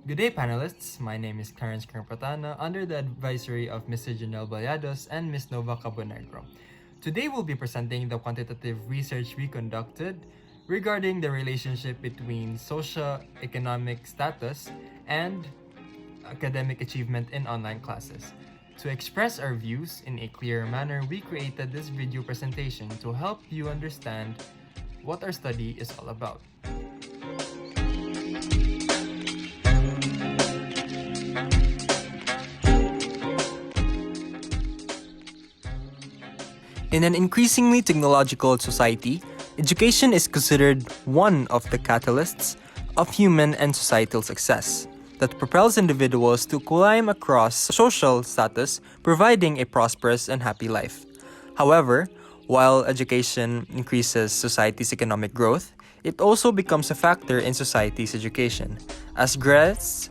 Good day, panelists. My name is Clarence Carpatana, under the advisory of Mr. Janelle Ballados and Ms. Nova Cabonegro. Today, we'll be presenting the quantitative research we conducted regarding the relationship between socioeconomic status and academic achievement in online classes. To express our views in a clearer manner, we created this video presentation to help you understand what our study is all about. In an increasingly technological society, education is considered one of the catalysts of human and societal success that propels individuals to climb across social status, providing a prosperous and happy life. However, while education increases society's economic growth, it also becomes a factor in society's education. As Gretz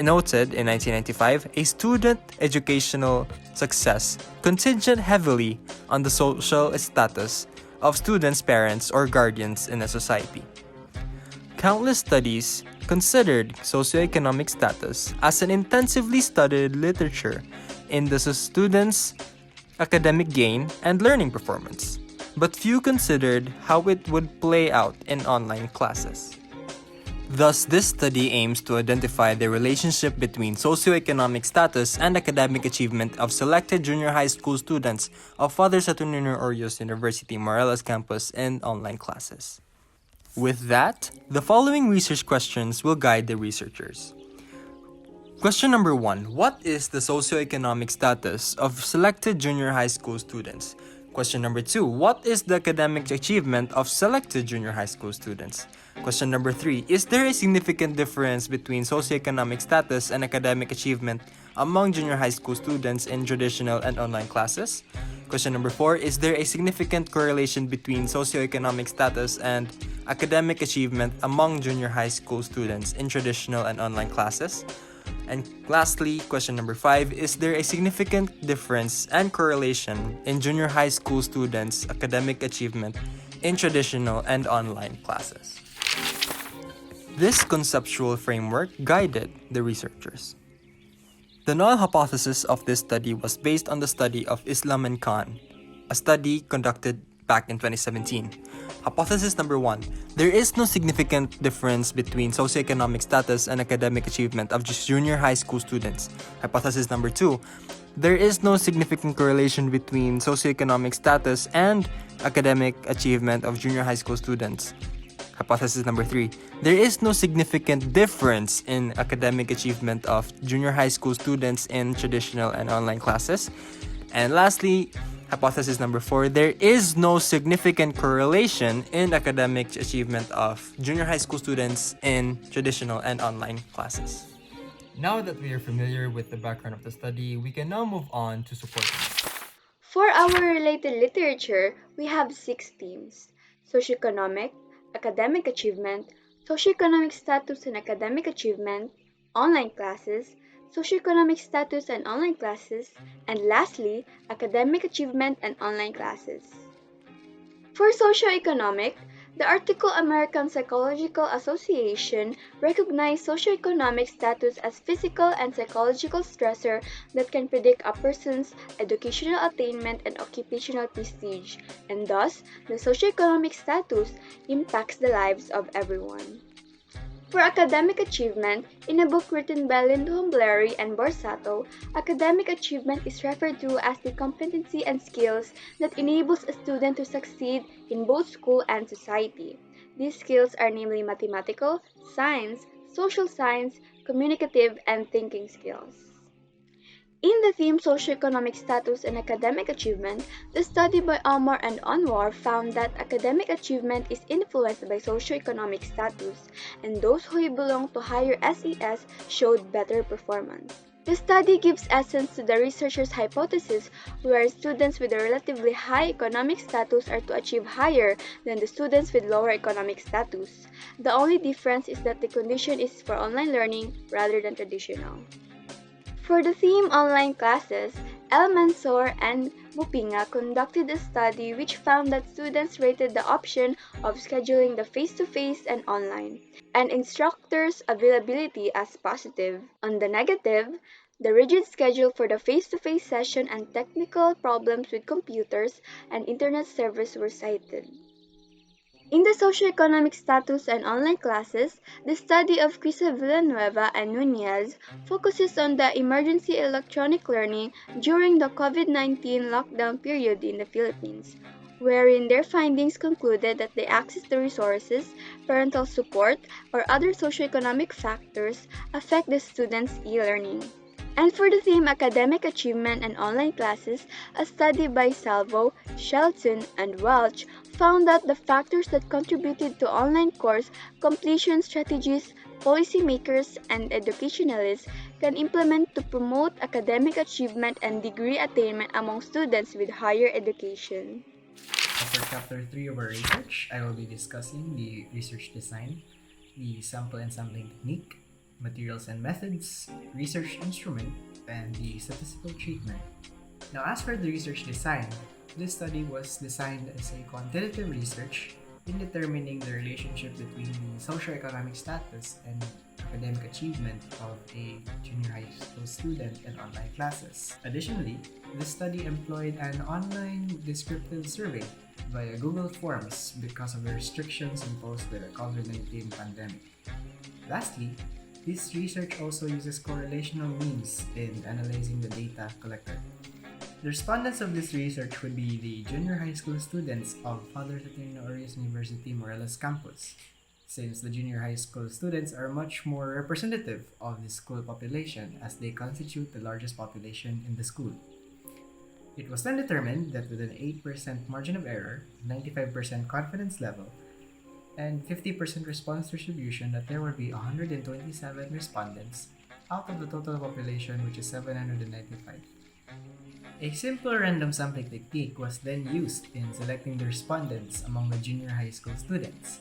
noted in 1995, a student educational success contingent heavily on the social status of students' parents or guardians in a society. Countless studies considered socioeconomic status as an intensively studied literature in the students' academic gain and learning performance, but few considered how it would play out in online classes. Thus, this study aims to identify the relationship between socioeconomic status and academic achievement of selected junior high school students of Father Saturnino Orios University Morelos campus in online classes. With that, the following research questions will guide the researchers. Question number 1. What is the socioeconomic status of selected junior high school students? Question number 2. What is the academic achievement of selected junior high school students? Question number 3. Is there a significant difference between socioeconomic status and academic achievement among junior high school students in traditional and online classes? Question number 4. Is there a significant correlation between socioeconomic status and academic achievement among junior high school students in traditional and online classes? And lastly, question number 5, is there a significant difference and correlation in junior high school students' academic achievement in traditional and online classes? This conceptual framework guided the researchers. The null hypothesis of this study was based on the study of Islam and Khan, a study conducted back in 2017. Hypothesis number 1. There is no significant difference between socioeconomic status and academic achievement of junior high school students. Hypothesis number 2. There is no significant correlation between socioeconomic status and academic achievement of junior high school students. Hypothesis number 3. There is no significant difference in academic achievement of junior high school students in traditional and online classes. And lastly, hypothesis number 4, there is no significant correlation in academic achievement of junior high school students in traditional and online classes. Now that we are familiar with the background of the study, we can now move on to supporting. For our related literature, we have 6 themes: socioeconomic, academic achievement, socioeconomic status and academic achievement, online classes, socioeconomic status and online classes, and lastly, academic achievement and online classes. For socioeconomic, the article American Psychological Association recognized socioeconomic status as physical and psychological stressor that can predict a person's educational attainment and occupational prestige, and thus the socioeconomic status impacts the lives of everyone. For academic achievement, in a book written by Lindholm-Blairy and Borsato, academic achievement is referred to as the competency and skills that enables a student to succeed in both school and society. These skills are namely mathematical, science, social science, communicative, and thinking skills. In the theme Socioeconomic Status and Academic Achievement, the study by Omar and Anwar found that academic achievement is influenced by socioeconomic status, and those who belong to higher SES showed better performance. The study gives essence to the researchers' hypothesis, where students with a relatively high economic status are to achieve higher than the students with lower economic status. The only difference is that the condition is for online learning rather than traditional. For the theme online classes, El Mansour and Bupinga conducted a study which found that students rated the option of scheduling the face-to-face and online. and instructors' availability as positive. On the negative, the rigid schedule for the face-to-face session and technical problems with computers and internet service were cited. In the socioeconomic status and online classes, the study of Crisa Villanueva and Nunez focuses on the emergency electronic learning during the COVID-19 lockdown period in the Philippines, wherein their findings concluded that the access to resources, parental support, or other socioeconomic factors affect the students' e-learning. And for the theme Academic Achievement and Online Classes, a study by Salvo, Shelton, and Welch found that the factors that contributed to online course completion strategies policymakers and educationalists can implement to promote academic achievement and degree attainment among students with higher education. For Chapter 3 of our research, I will be discussing the research design, the sample and sampling technique, materials and methods, research instrument, and the statistical treatment. Now, as for the research design, this study was designed as a quantitative research in determining the relationship between the socioeconomic status and academic achievement of a junior high school student in online classes. Additionally, this study employed an online descriptive survey via Google Forms because of the restrictions imposed by the COVID-19 pandemic. Lastly, this research also uses correlational means in analyzing the data collected. The respondents of this research would be the junior high school students of Father Caterina Orias University Morelos campus, since the junior high school students are much more representative of the school population as they constitute the largest population in the school. It was then determined that with an 8% margin of error, 95% confidence level, and 50% response distribution that there would be 127 respondents out of the total population, which is 795. A simple random sampling technique was then used in selecting the respondents among the junior high school students.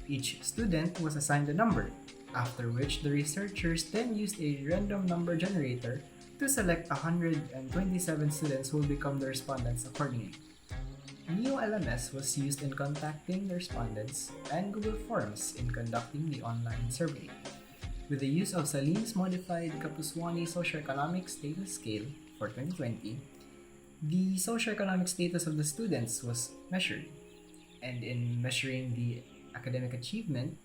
Each student was assigned a number, after which the researchers then used a random number generator to select 127 students who will become the respondents accordingly. NeoLMS was used in contacting the respondents and Google Forms in conducting the online survey. With the use of Salim's modified Kapuswani Socioeconomic Status Scale for 2020, the socioeconomic status of the students was measured, and in measuring the academic achievement,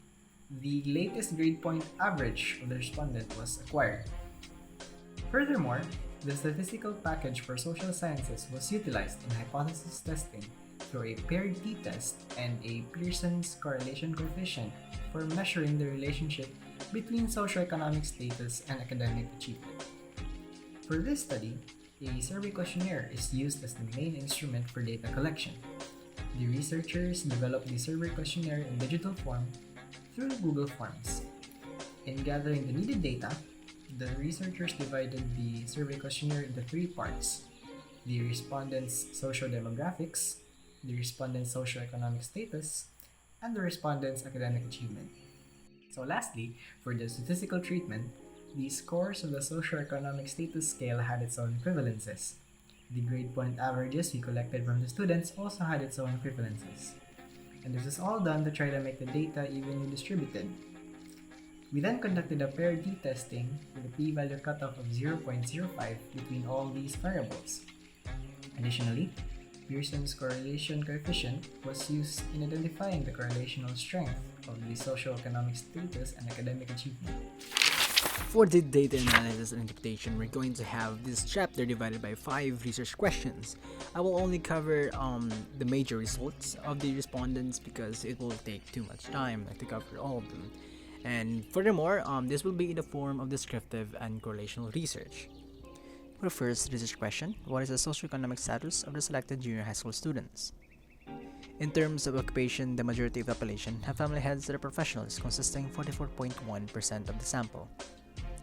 the latest grade point average of the respondent was acquired. Furthermore, the statistical package for social sciences was utilized in hypothesis testing through a paired t-test and a Pearson's correlation coefficient for measuring the relationship between socioeconomic status and academic achievement. For this study, a survey questionnaire is used as the main instrument for data collection. The researchers developed the survey questionnaire in digital form through Google Forms. In gathering the needed data, the researchers divided the survey questionnaire into three parts: the respondents' socio-demographics, the respondents' socioeconomic status, and the respondents' academic achievement. So lastly, for the statistical treatment, the scores of the socioeconomic status scale had its own equivalences. The grade point averages we collected from the students also had its own equivalences. And this is all done to try to make the data evenly distributed. We then conducted a paired t-testing with a p-value cutoff of 0.05 between all these variables. Additionally, Pearson's correlation coefficient was used in identifying the correlational strength of the socioeconomic status and academic achievement. For the data analysis and interpretation, we're going to have this chapter divided by 5 research questions. I will only cover the major results of the respondents because it will take too much time to cover all of them. And furthermore, this will be in the form of descriptive and correlational research. For the first research question, what is the socioeconomic status of the selected junior high school students? In terms of occupation, the majority of the population have family heads that are professionals, consisting 44.1% of the sample.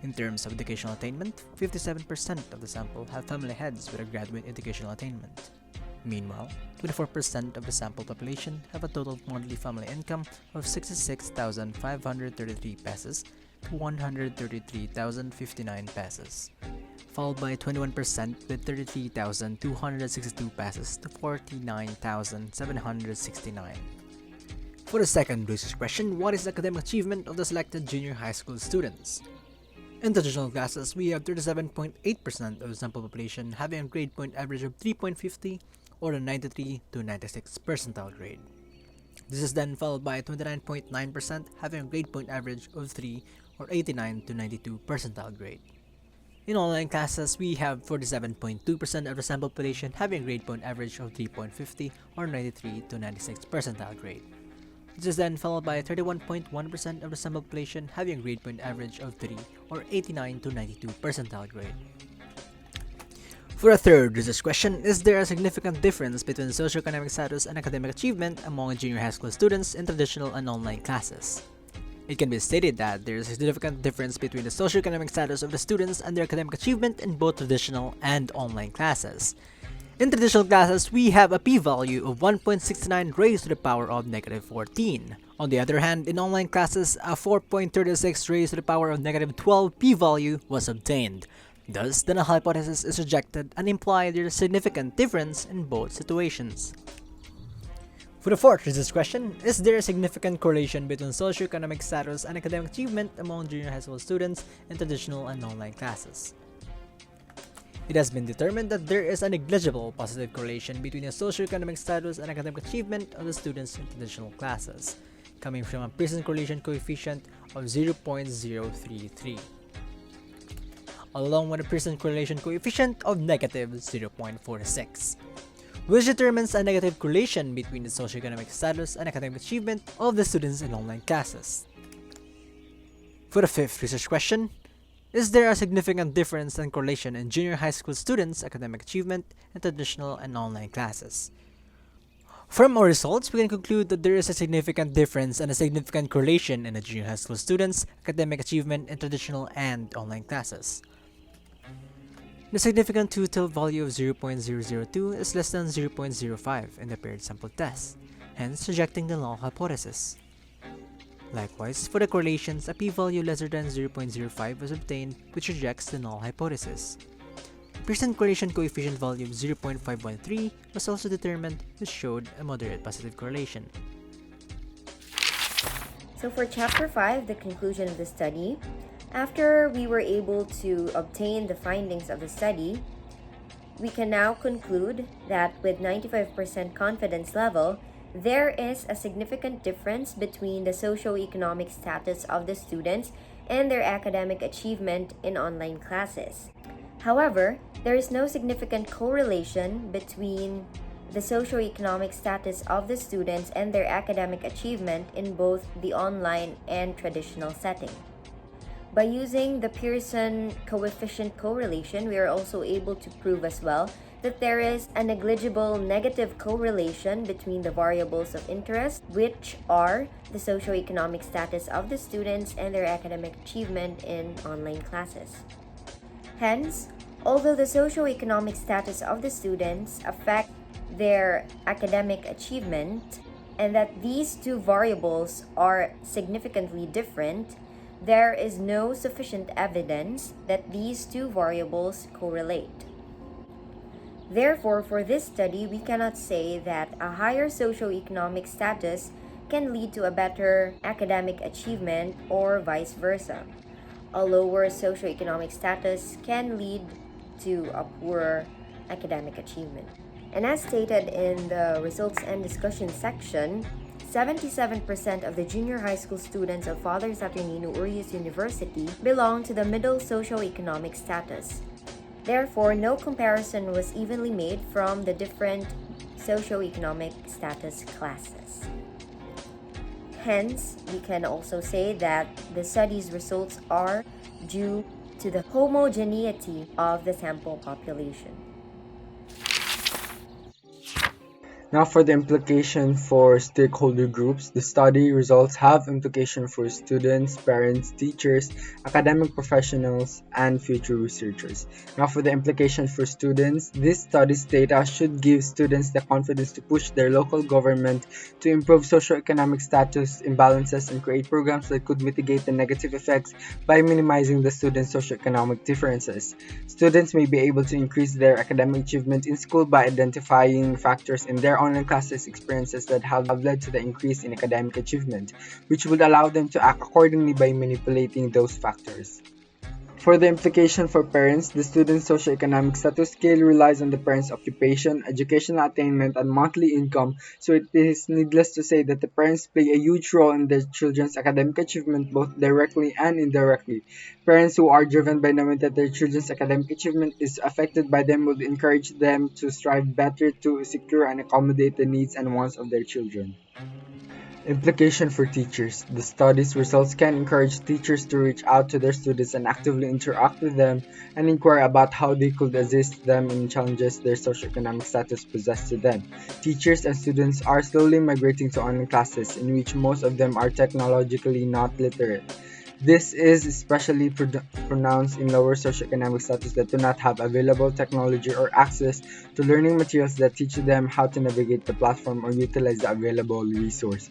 In terms of educational attainment, 57% of the sample have family heads with a graduate educational attainment. Meanwhile, 24% of the sample population have a total monthly family income of 66,533 pesos to 133,059 pesos, followed by 21% with 33,262 pesos to 49,769. For the second research question, what is the academic achievement of the selected junior high school students? In traditional classes, we have 37.8% of the sample population having a grade point average of 3.50 or a 93 to 96 percentile grade. This is then followed by 29.9% having a grade point average of 3 or 89 to 92 percentile grade. In online classes, we have 47.2% of the sample population having a grade point average of 3.50 or 93 to 96 percentile grade. This is then followed by 31.1% of the sample population having a grade point average of 3 or 89 to 92 percentile grade. For a third research question, is there a significant difference between socioeconomic status and academic achievement among junior high school students in traditional and online classes? It can be stated that there is a significant difference between the socioeconomic status of the students and their academic achievement in both traditional and online classes. In traditional classes, we have a p-value of 1.69 raised to the power of negative 14. On the other hand, in online classes, a 4.36 raised to the power of negative 12 p-value was obtained. Thus, the null hypothesis is rejected and implies there is a significant difference in both situations. For the fourth research question, is there a significant correlation between socioeconomic status and academic achievement among junior high school students in traditional and online classes? It has been determined that there is a negligible positive correlation between the socioeconomic status and academic achievement of the students in traditional classes, coming from a Pearson correlation coefficient of 0.033, along with a Pearson correlation coefficient of negative 0.46, which determines a negative correlation between the socioeconomic status and academic achievement of the students in online classes. For the fifth research question, is there a significant difference in correlation in junior high school students' academic achievement in traditional and online classes? From our results, we can conclude that there is a significant difference and a significant correlation in the junior high school students' academic achievement in traditional and online classes. The significant total value of 0.002 is less than 0.05 in the paired sample test, hence rejecting the null hypothesis. Likewise, for the correlations, a p-value lesser than 0.05 was obtained, which rejects the null hypothesis. The Pearson correlation coefficient value of 0.513 was also determined, which showed a moderate positive correlation. So for Chapter 5, the conclusion of the study, after we were able to obtain the findings of the study, we can now conclude that with 95% confidence level, there is a significant difference between the socioeconomic status of the students and their academic achievement in online classes. However, there is no significant correlation between the socioeconomic status of the students and their academic achievement in both the online and traditional setting. By using the Pearson coefficient correlation, we are also able to prove as well that there is a negligible negative correlation between the variables of interest, which are the socioeconomic status of the students and their academic achievement in online classes. Hence, although the socioeconomic status of the students affect their academic achievement, and that these two variables are significantly different, there is no sufficient evidence that these two variables correlate. Therefore, for this study, we cannot say that a higher socioeconomic status can lead to a better academic achievement or vice versa. A lower socioeconomic status can lead to a poorer academic achievement. And as stated in the results and discussion section, 77% of the junior high school students of Father Saturnino Urias University belong to the middle socioeconomic status. Therefore, no comparison was evenly made from the different socioeconomic status classes. Hence, we can also say that the study's results are due to the homogeneity of the sample population. Now for the implication for stakeholder groups, the study results have implication for students, parents, teachers, academic professionals, and future researchers. Now for the implication for students, this study's data should give students the confidence to push their local government to improve socioeconomic status imbalances and create programs that could mitigate the negative effects by minimizing the students' socioeconomic differences. Students may be able to increase their academic achievement in school by identifying factors in their online classes experiences that have led to the increase in academic achievement, which would allow them to act accordingly by manipulating those factors. For the implication for parents, the student's socioeconomic status scale relies on the parent's occupation, educational attainment, and monthly income, so it is needless to say that the parents play a huge role in their children's academic achievement both directly and indirectly. Parents who are driven by knowing that their children's academic achievement is affected by them will encourage them to strive better to secure and accommodate the needs and wants of their children. Implication for teachers. The study's results can encourage teachers to reach out to their students and actively interact with them and inquire about how they could assist them in challenges their socioeconomic status poses to them. Teachers and students are slowly migrating to online classes in which most of them are technologically not literate. This is especially pronounced in lower socioeconomic status that do not have available technology or access to learning materials that teach them how to navigate the platform or utilize the available resources.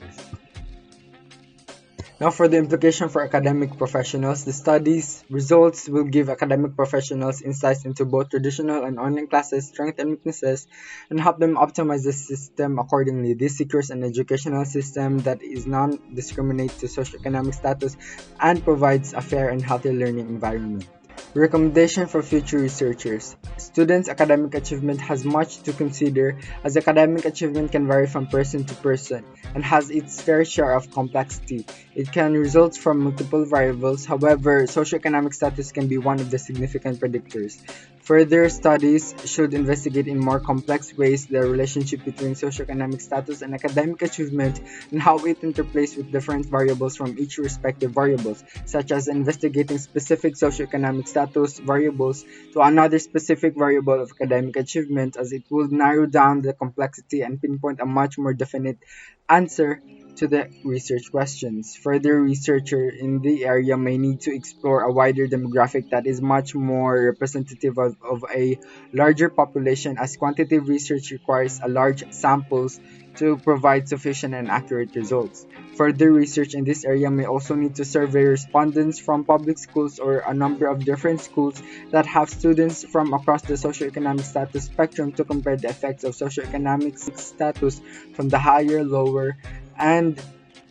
Now for the implication for academic professionals, the study's results will give academic professionals insights into both traditional and online classes' strengths and weaknesses and help them optimize the system accordingly. This secures an educational system that is non-discriminate to socioeconomic status and provides a fair and healthy learning environment. Recommendation for future researchers. Students' academic achievement has much to consider as academic achievement can vary from person to person and has its fair share of complexity. It can result from multiple variables, however, socioeconomic status can be one of the significant predictors. Further studies should investigate in more complex ways the relationship between socioeconomic status and academic achievement and how it interplays with different variables from each respective variables, such as investigating specific socioeconomic status variables to another specific variable of academic achievement, as it will narrow down the complexity and pinpoint a much more definite answer to the research questions. Further researcher in the area may need to explore a wider demographic that is much more representative of a larger population, as quantitative research requires a large samples to provide sufficient and accurate results. Further research in this area may also need to survey respondents from public schools or a number of different schools that have students from across the socioeconomic status spectrum to compare the effects of socioeconomic status from the higher, lower, and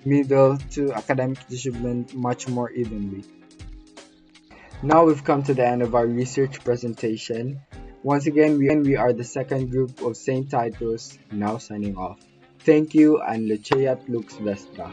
middle to academic achievement much more evenly. Now we've come to the end of our research presentation. Once again, we are the second group of St. Titus, now signing off. Thank you and Luceat Lux Vespa.